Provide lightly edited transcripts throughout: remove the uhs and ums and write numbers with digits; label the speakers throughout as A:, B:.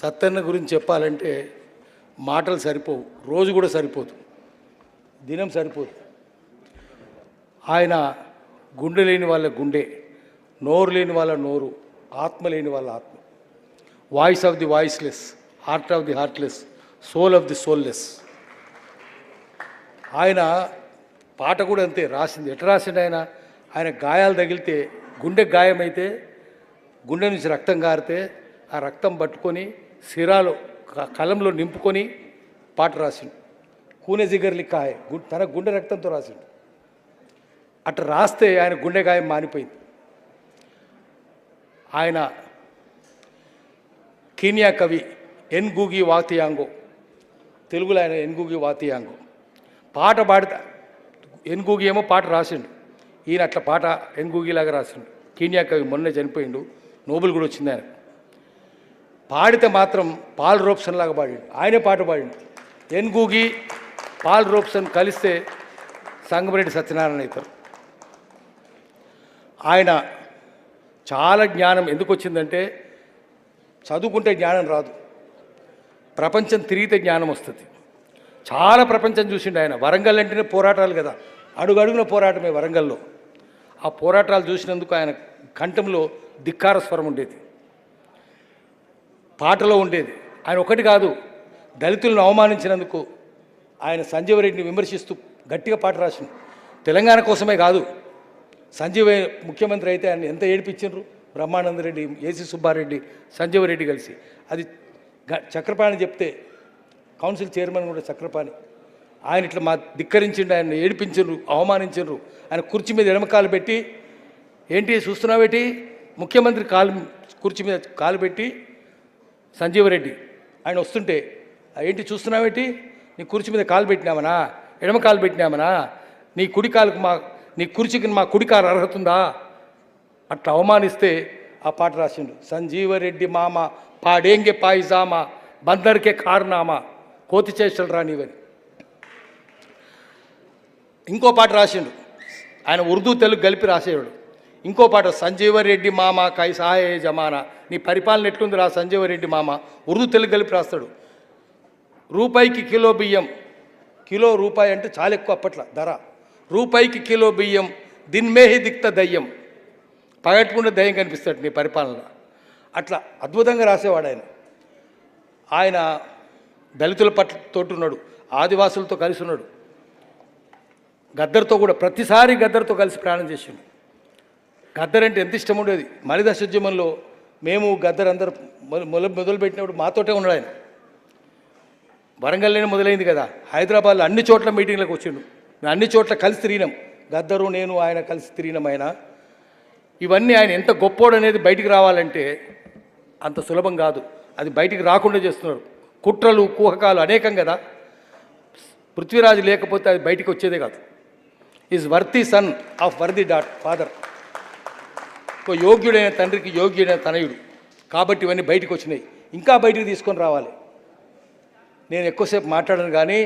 A: సత్తన్న గురించి చెప్పాలంటే మాటలు సరిపోవు, రోజు కూడా సరిపోదు, దినం సరిపోదు. ఆయన గుండె లేని వాళ్ళ గుండె, నోరు లేని వాళ్ళ నోరు, ఆత్మ లేని వాళ్ళ ఆత్మ, voice of the voiceless, heart of the heartless, soul of the soulless. ఆయన పాట కూడా అంతే రాసింది. ఎట్లా రాసిండు ఆయన గాయాలు తగిలితే, గుండె గాయమైతే, గుండె నుంచి రక్తం గారితే ఆ రక్తం పట్టుకొని సిరాలో కలంలో నింపుకొని పాట రాసిండు. కూనె జిగర్లి కాయ, తన గుండె రక్తంతో రాసిండు. అట్లా రాస్తే ఆయన గుండె గాయం మానిపోయింది. ఆయన కీనియా కవి ఎన్గూగి వాతియాంగో, తెలుగులో ఆయన ఎన్గూగి వాతియాంగో పాట పాడితే, ఎన్గూగి ఏమో పాట రాసిండు, ఈయన అట్లా పాట ఎన్గూగిలాగా రాసిండు. కీనియా కవి మొన్నే చనిపోయిండు, నోబెల్ కూడా వచ్చింది ఆయన. పాడితే మాత్రం పాల్ రోప్సన్ లాగా పాడిండు, ఆయనే పాట పాడిండు. ఎన్గూగి పాల్ రోప్సన్ కలిస్తే సంగమరెడ్డి సత్యనారాయణ అవుతారు. ఆయన చాలా జ్ఞానం ఎందుకు వచ్చిందంటే, చదువుకుంటే జ్ఞానం రాదు, ప్రపంచం తిరిగితే జ్ఞానం వస్తుంది. చాలా ప్రపంచం చూసిండు ఆయన. వరంగల్ అంటేనే పోరాటాలు కదా, అడుగడుగున పోరాటమే వరంగల్లో. ఆ పోరాటాలు చూసినందుకు ఆయన కంఠంలో ధిక్కార స్వరం ఉండేది, పాటలో ఉండేది. ఆయన ఒకటి కాదు, దళితులను అవమానించినందుకు ఆయన సంజీవరెడ్డిని విమర్శిస్తూ గట్టిగా పాట రాసిండు. తెలంగాణ కోసమే కాదు, సంజీవ ముఖ్యమంత్రి అయితే ఆయన ఎంత ఏడిపించారు, బ్రహ్మానందరెడ్డి, ఏసీ సుబ్బారెడ్డి, సంజీవరెడ్డి కలిసి. అది చక్రపాణి చెప్తే, కౌన్సిల్ చైర్మన్ కూడా చక్రపాణి, ఆయన ఇట్లా మా ధిక్కరించిండు, ఆయన ఏడిపించరు, అవమానించరు. ఆయన కుర్చీ మీద ఎడమకాలు పెట్టి, ఏంటి చూస్తున్నావేటి, ముఖ్యమంత్రి కుర్చీ మీద కాలు పెట్టి సంజీవరెడ్డి ఆయన వస్తుంటే, ఏంటి చూస్తున్నావేటి, నీ కుర్చీ మీద కాలు పెట్టినామనా, ఎడమ కాలు పెట్టినామనా, నీ కుడి కాలుకు నీ కుర్చీకి మా కుడి కాలు అర్హత ఉందా, అట్లా అవమానిస్తే ఆ పాట రాసిండు. సంజీవరెడ్డి మామ పాడేంగే పాయిజామా, బందర్కే కారునామా, కోతి చేష్టలు రానివని. ఇంకో పాట రాసిండు ఆయన, ఉర్దూ తెలుగు కలిపి రాసేవాడు. ఇంకో పాట, సంజీవరెడ్డి మామ కైసాయే జమానా, నీ పరిపాలన ఎట్లుంది రా సంజీవరెడ్డి మామ, ఉర్దూ తెలుగు కలిపి రాస్తాడు. రూపాయికి కిలో బియ్యం, కిలో రూపాయి అంటే చాలా ఎక్కువ అప్పట్లో ధర. రూపాయికి కిలో బియ్యం, దిన్మేహి దిక్త దయ్యం, పగట్టుకుంటే దయ్యం కనిపిస్తాడు నీ పరిపాలన. అట్లా అద్భుతంగా రాసేవాడు ఆయన. ఆయన దళితుల పట్ల తోటున్నాడు, ఆదివాసులతో కలిసి ఉన్నాడు, గద్దర్తో కూడా ప్రతిసారి గద్దర్తో కలిసి ప్రయాణం చేసిండు. గద్దర్ అంటే ఎంత ఇష్టం ఉండేది. మలిదశ ఉద్యమంలో మేము గద్దర్ అందరూ మొదలుపెట్టినప్పుడు మాతోటే ఉన్నాడు ఆయన. వరంగల్లోనే మొదలైంది కదా, హైదరాబాద్లో అన్ని చోట్ల మీటింగ్లకు వచ్చిండు, మేము అన్ని చోట్ల కలిసి తిరిగినాం, గద్దరు నేను ఆయన కలిసి తిరిగినాం. ఆయన ఇవన్నీ ఆయన ఎంత గొప్పోడు అనేది బయటికి రావాలంటే అంత సులభం కాదు, అది బయటికి రాకుండా చేస్తున్నారు. కుట్రలు కుహకాలు అనేకం కదా, పృథ్వీరాజు లేకపోతే అది బయటికి వచ్చేదే కాదు. Is worthy son of worthy father, ఒక యోగ్యుడైన తండ్రికి యోగ్యుడైన తనయుడు కాబట్టి ఇవన్నీ బయటికి వచ్చినాయి, ఇంకా బయటికి తీసుకొని రావాలి. నేను ఎక్కువసేపు మాట్లాడను కానీ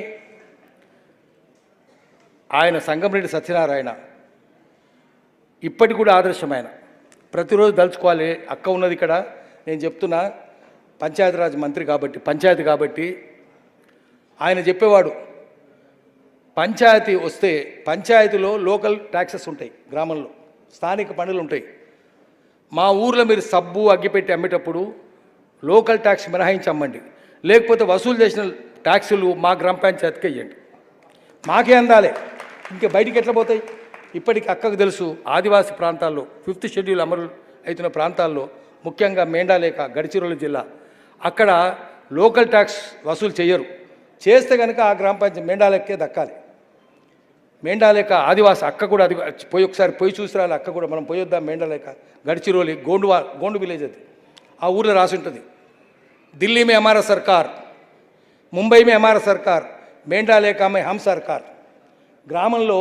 A: ఆయన సంగమరెడ్డి సత్యనారాయణ ఇప్పటికి కూడా ఆదర్శమైన, ప్రతిరోజు దలుచుకోవాలి. అక్క ఉన్నది ఇక్కడ, నేను చెప్తున్నా, పంచాయతీరాజ్ మంత్రి కాబట్టి, పంచాయతీ కాబట్టి ఆయన చెప్పేవాడు, పంచాయతీ వస్తే పంచాయతీలో లోకల్ ట్యాక్సెస్ ఉంటాయి, గ్రామంలో స్థానిక పన్నులు ఉంటాయి. మా ఊర్లో మీరు సబ్బు అగ్గిపెట్టి అమ్మేటప్పుడు లోకల్ ట్యాక్స్ మినహాయించి అమ్మండి, లేకపోతే వసూలు చేసిన ట్యాక్సులు మా గ్రామ పంచాయతీకి ఇవ్వండి, మాకే అందాలి, ఇంకా బయటికి ఎట్లా పోతాయి. ఇప్పటికి అక్కకు తెలుసు, ఆదివాసీ ప్రాంతాల్లో 5th షెడ్యూల్ అమలు అవుతున్న ప్రాంతాల్లో, ముఖ్యంగా మేండాలేక గడిచిరోలు జిల్లా, అక్కడ లోకల్ ట్యాక్స్ వసూలు చేయరు. చేస్తే కనుక ఆ గ్రామ పంచాయతీ మేండాలేకే దక్కాలి. మేండాలేక ఆదివాసి అక్క కూడా, అది ఒకసారి పోయి చూసి రాలి. అక్క కూడా మనం పోయొద్దాం, మేండాలేక గడిచిరోలి గోండు విలేజ్, అది ఆ ఊరిలో రాసి ఉంటుంది. ఢిల్లీ మే హమారా సర్కార్, ముంబై మే హమారా సర్కార్, మేండాలేక మే హమ్ సర్కార్. గ్రామంలో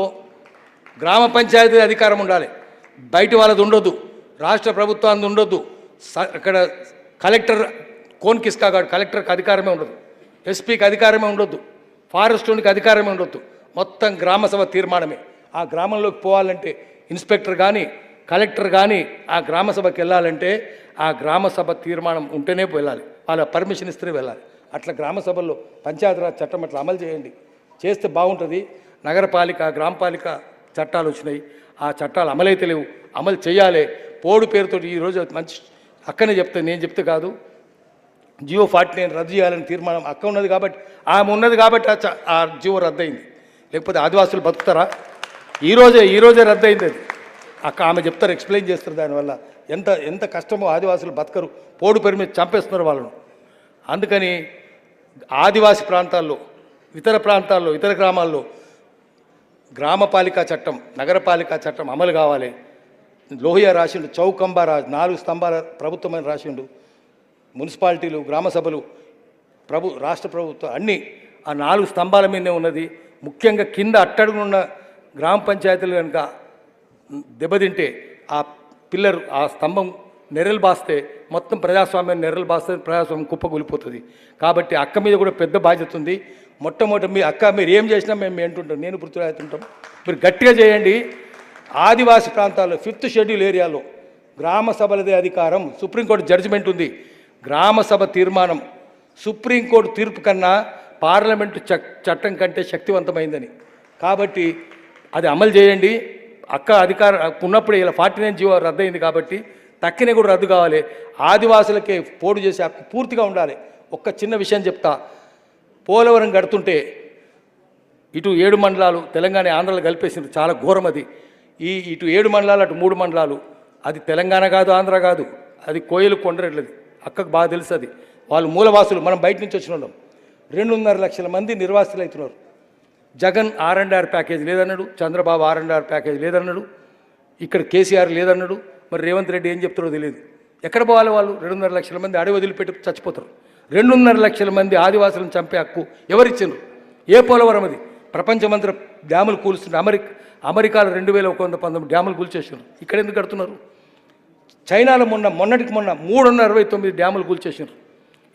A: గ్రామ పంచాయతీ అధికారం ఉండాలి, బయట వాళ్ళది ఉండొద్దు, రాష్ట్ర ప్రభుత్వానికి ఉండొద్దు. అక్కడ కలెక్టర్ కోన్ కిస్కాగాడు, కలెక్టర్కి అధికారమే ఉండదు, ఎస్పీకి అధికారమే ఉండొద్దు, ఫారెస్ట్కి అధికారమే ఉండొద్దు, మొత్తం గ్రామసభ తీర్మానమే. ఆ గ్రామంలోకి పోవాలంటే ఇన్స్పెక్టర్ కానీ కలెక్టర్ కానీ ఆ గ్రామసభకి వెళ్ళాలంటే ఆ గ్రామసభ తీర్మానం ఉంటేనే వెళ్ళాలి. వాళ్ళ పర్మిషన్ ఇస్తేనే వెళ్ళాలి. అట్లా గ్రామ సభల్లో పంచాయతీరాజ్ చట్టం అట్లా అమలు చేయండి, చేస్తే బాగుంటుంది. నగరపాలిక గ్రామపాలిక చట్టాలు వచ్చినాయి, ఆ చట్టాలు అమలైతే లేవు, అమలు చేయాలి. పోడు పేరుతో ఈరోజు మంచి అక్కనే చెప్తే, నేను చెప్తే కాదు, జియో 49 రద్దు చేయాలని తీర్మానం అక్క ఉన్నది కాబట్టి, ఆమె ఉన్నది కాబట్టి ఆ జియో రద్దయింది. లేకపోతే ఆదివాసులు బతుకుతారా? ఈరోజే రద్దయింది అది. అక్క ఆమె చెప్తారు, ఎక్స్ప్లెయిన్ చేస్తారు దానివల్ల ఎంత కష్టమో. ఆదివాసులు బతకరు, పోడు పేరు మీద చంపేస్తున్నారు వాళ్ళను. అందుకని ఆదివాసి ప్రాంతాల్లో, ఇతర ప్రాంతాల్లో, ఇతర గ్రామాల్లో గ్రామపాలికా చట్టం, నగరపాలికా చట్టం అమలు కావాలి. లోహియా రాసిండు, చౌకంబా 4 స్తంభాల ప్రభుత్వమని రాసిండు. మున్సిపాలిటీలు, గ్రామ సభలు, రాష్ట్ర ప్రభుత్వం అన్నీ ఆ 4 స్తంభాల మీదనే ఉన్నది. ముఖ్యంగా కింద అట్టడుగునున్న గ్రామ పంచాయతీలు కనుక దెబ్బతింటే, ఆ పిల్లర్, ఆ స్తంభం నెర్రలు బాస్తే మొత్తం ప్రజాస్వామ్యం నెర్రలు బాస్తే ప్రజాస్వామ్యం కుప్పకూలిపోతుంది. కాబట్టి అక్క మీద కూడా పెద్ద బాధ్యత ఉంది. మొట్టమొదటి మీ అక్క మీరు ఏం చేసినా మేము ఏంటుంటాం, నేను గుర్తురాతుంటాం. మీరు గట్టిగా చేయండి. ఆదివాసి ప్రాంతాల్లో 5th షెడ్యూల్ ఏరియాలో గ్రామ సభలదే అధికారం. సుప్రీంకోర్టు జడ్జిమెంట్ ఉంది. గ్రామ సభ తీర్మానం సుప్రీంకోర్టు తీర్పు కన్నా పార్లమెంటు చట్టం కంటే శక్తివంతమైందని. కాబట్టి అది అమలు చేయండి. అక్క అధికారం ఉన్నప్పుడు ఇలా 49 జీవో రద్దయింది కాబట్టి తక్కినే కూడా రద్దు కావాలి. ఆదివాసులకే పోటు చేసే హక్కు పూర్తిగా ఉండాలి. ఒక్క చిన్న విషయం చెప్తా. పోలవరం కడుతుంటే ఇటు 7 మండలాలు తెలంగాణ ఆంధ్రాలో కలిపేసింది, చాలా ఘోరం అది. ఇటు 7 మండలాలు, అటు 3 మండలాలు. అది తెలంగాణ కాదు, ఆంధ్ర కాదు, అది కోయలు కొండరెడ్లది. అక్కకు బాగా తెలుసు అది. వాళ్ళు మూలవాసులు, మనం బయట నుంచి వచ్చిన వాళ్ళం. 2.5 లక్షల మంది నిర్వాసితులు అవుతున్నారు. జగన్ R&R ప్యాకేజ్ లేదన్నాడు, చంద్రబాబు R&R ప్యాకేజ్ లేదన్నాడు, ఇక్కడ కేసీఆర్ లేదన్నాడు. మరి రేవంత్ రెడ్డి ఏం చెప్తారో తెలియదు. ఎక్కడ పోవాలి వాళ్ళు? 2.5 లక్షల మంది అడవి వదిలిపెట్టి చచ్చిపోతారు. 2.5 లక్షల మంది ఆదివాసులను చంపే హక్కు ఎవరిచ్చిండ్రు? ఏ పోలవరం అది? ప్రపంచమంతా డ్యాములు కూలుస్తున్నారు. అమెరికాలో 2119 డ్యాములు కూల్చేసారు. ఇక్కడ ఎందుకు కడుతున్నారు? చైనాలో మొన్నటికి మొన్న 369 డ్యాములు కూల్చేసారు.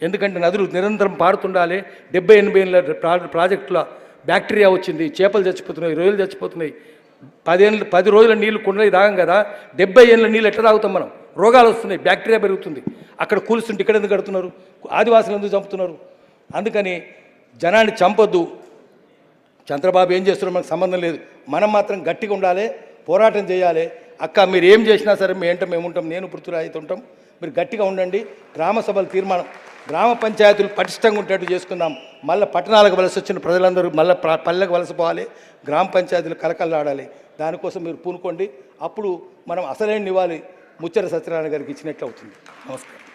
A: ఎందుకంటే నదులు నిరంతరం పారుతుండాలి. 70-80 ఏళ్ళ ప్రాజెక్టుల బ్యాక్టీరియా వచ్చింది, చేపలు చచ్చిపోతున్నాయి, రొయ్యలు చచ్చిపోతున్నాయి. 10 రోజుల నీళ్లు కుండలకి తాగం కదా, 70 ఏళ్ళ నీళ్ళు ఎట్లా తాగుతాం మనం? రోగాలు వస్తున్నాయి, బ్యాక్టీరియా పెరుగుతుంది. అక్కడ కూలుస్తుంటే ఇక్కడ ఎందుకు కడుతున్నారు? ఆదివాసులు ఎందుకు చంపుతున్నారు? అందుకని జనాన్ని చంపొద్దు. చంద్రబాబు ఏం చేస్తున్నారో మనకు సంబంధం లేదు. మనం మాత్రం గట్టిగా ఉండాలి, పోరాటం చేయాలి. అక్క మీరు ఏం చేసినా సరే మేము ఉంటాం, నేను పృథ్వీరాజ్ ఉంటాం. మీరు గట్టిగా ఉండండి. గ్రామ సభల తీర్మానం, గ్రామ పంచాయతీలు పటిష్టంగా ఉండేట్టు చేసుకుందాం. మళ్ళీ పట్టణాలకు వలస వచ్చిన ప్రజలందరూ మళ్ళీ పల్లెకు వలసపోవాలి, గ్రామ పంచాయతీలు కలకల్లాడాలి. దానికోసం మీరు పూనుకోండి. అప్పుడు మనం అసలైన నివాళి ముచ్చర సత్యనారాయణ గారికి ఇచ్చినట్లు అవుతుంది. నమస్కారం.